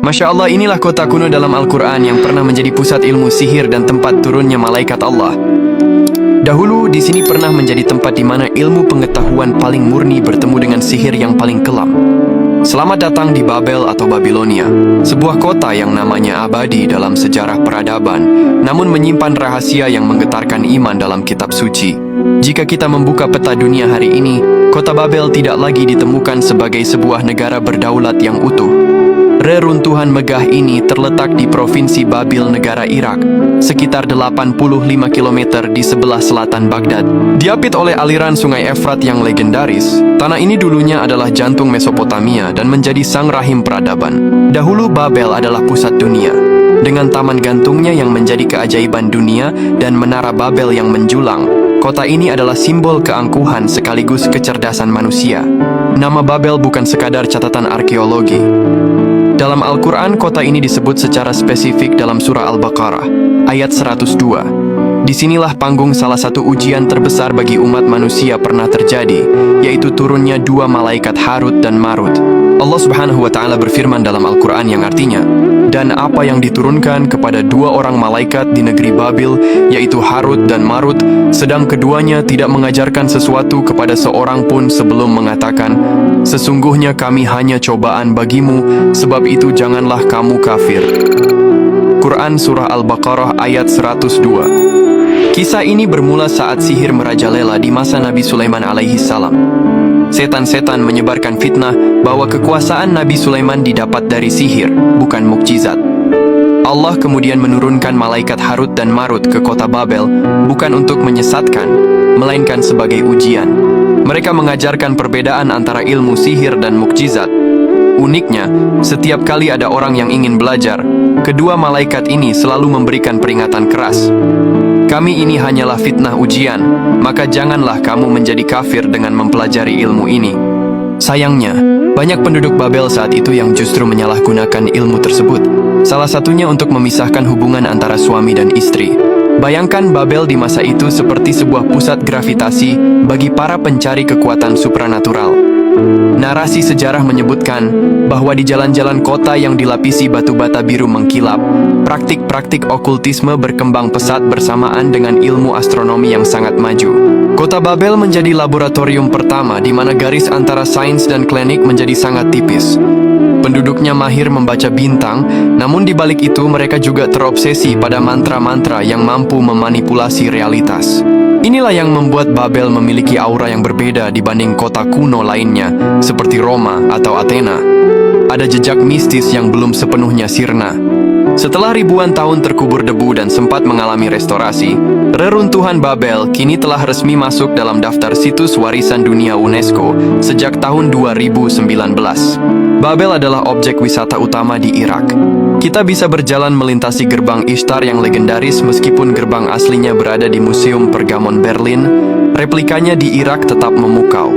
Masya Allah, inilah kota kuno dalam Al-Quran yang pernah menjadi pusat ilmu sihir dan tempat turunnya malaikat Allah. Dahulu, di sini pernah menjadi tempat di mana ilmu pengetahuan paling murni bertemu dengan sihir yang paling kelam. Selamat datang di Babel atau Babilonia, sebuah kota yang namanya abadi dalam sejarah peradaban, namun menyimpan rahasia yang menggetarkan iman dalam kitab suci. Jika kita membuka peta dunia hari ini, kota Babel tidak lagi ditemukan sebagai sebuah negara berdaulat yang utuh. Reruntuhan megah ini terletak di Provinsi Babil, negara Irak, sekitar 85 km di sebelah selatan Baghdad. Diapit oleh aliran sungai Efrat yang legendaris, tanah ini dulunya adalah jantung Mesopotamia dan menjadi sang rahim peradaban. Dahulu Babel adalah pusat dunia, dengan taman gantungnya yang menjadi keajaiban dunia dan menara Babel yang menjulang. Kota ini adalah simbol keangkuhan sekaligus kecerdasan manusia. Nama Babel bukan sekadar catatan arkeologi. Dalam Al-Quran, kota ini disebut secara spesifik dalam surah Al-Baqarah, ayat 102. Disinilah panggung salah satu ujian terbesar bagi umat manusia pernah terjadi, yaitu turunnya dua malaikat Harut dan Marut. Allah Subhanahu wa Ta'ala berfirman dalam Al-Quran yang artinya, "Dan apa yang diturunkan kepada dua orang malaikat di negeri Babil, yaitu Harut dan Marut, sedang keduanya tidak mengajarkan sesuatu kepada seorang pun sebelum mengatakan, sesungguhnya kami hanya cobaan bagimu, sebab itu janganlah kamu kafir." Quran Surah Al-Baqarah ayat 102. Kisah ini bermula saat sihir merajalela di masa Nabi Sulaiman alaihi salam. Setan-setan menyebarkan fitnah bahwa kekuasaan Nabi Sulaiman didapat dari sihir, bukan mukjizat. Allah kemudian menurunkan malaikat Harut dan Marut ke kota Babel, bukan untuk menyesatkan, melainkan sebagai ujian. Mereka mengajarkan perbedaan antara ilmu sihir dan mukjizat. Uniknya, setiap kali ada orang yang ingin belajar, kedua malaikat ini selalu memberikan peringatan keras. Kami ini hanyalah fitnah ujian, maka janganlah kamu menjadi kafir dengan mempelajari ilmu ini. Sayangnya, banyak penduduk Babel saat itu yang justru menyalahgunakan ilmu tersebut. Salah satunya untuk memisahkan hubungan antara suami dan istri. Bayangkan Babel di masa itu seperti sebuah pusat gravitasi bagi para pencari kekuatan supranatural. Narasi sejarah menyebutkan bahwa di jalan-jalan kota yang dilapisi batu bata biru mengkilap, praktik-praktik okultisme berkembang pesat bersamaan dengan ilmu astronomi yang sangat maju. Kota Babel menjadi laboratorium pertama di mana garis antara sains dan klinik menjadi sangat tipis. Penduduknya mahir membaca bintang, namun di balik itu mereka juga terobsesi pada mantra-mantra yang mampu memanipulasi realitas. Inilah yang membuat Babel memiliki aura yang berbeda dibanding kota kuno lainnya, seperti Roma atau Athena. Ada jejak mistis yang belum sepenuhnya sirna. Setelah ribuan tahun terkubur debu dan sempat mengalami restorasi, reruntuhan Babel kini telah resmi masuk dalam daftar situs warisan dunia UNESCO sejak tahun 2019. Babel adalah objek wisata utama di Irak. Kita bisa berjalan melintasi gerbang Ishtar yang legendaris meskipun gerbang aslinya berada di Museum Pergamon Berlin, replikanya di Irak tetap memukau.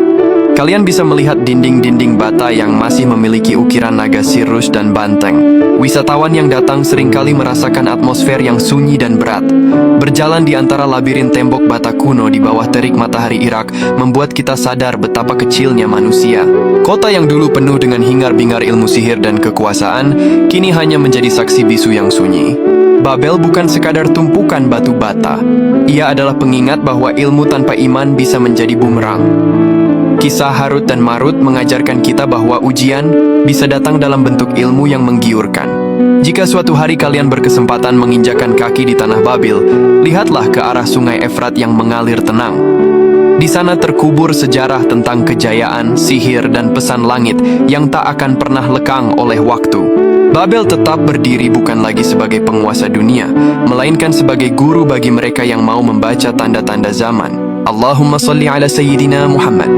Kalian bisa melihat dinding-dinding bata yang masih memiliki ukiran naga Sirus dan banteng. Wisatawan yang datang seringkali merasakan atmosfer yang sunyi dan berat. Berjalan di antara labirin tembok bata kuno di bawah terik matahari Irak membuat kita sadar betapa kecilnya manusia. Kota yang dulu penuh dengan hingar-bingar ilmu sihir dan kekuasaan, kini hanya menjadi saksi bisu yang sunyi. Babel bukan sekadar tumpukan batu bata. Ia adalah pengingat bahwa ilmu tanpa iman bisa menjadi bumerang. Kisah Harut dan Marut mengajarkan kita bahwa ujian bisa datang dalam bentuk ilmu yang menggiurkan. Jika suatu hari kalian berkesempatan menginjakan kaki di tanah Babil, lihatlah ke arah sungai Efrat yang mengalir tenang. Di sana terkubur sejarah tentang kejayaan, sihir, dan pesan langit yang tak akan pernah lekang oleh waktu. Babel tetap berdiri bukan lagi sebagai penguasa dunia, melainkan sebagai guru bagi mereka yang mau membaca tanda-tanda zaman. Allahumma salli ala Sayyidina Muhammad.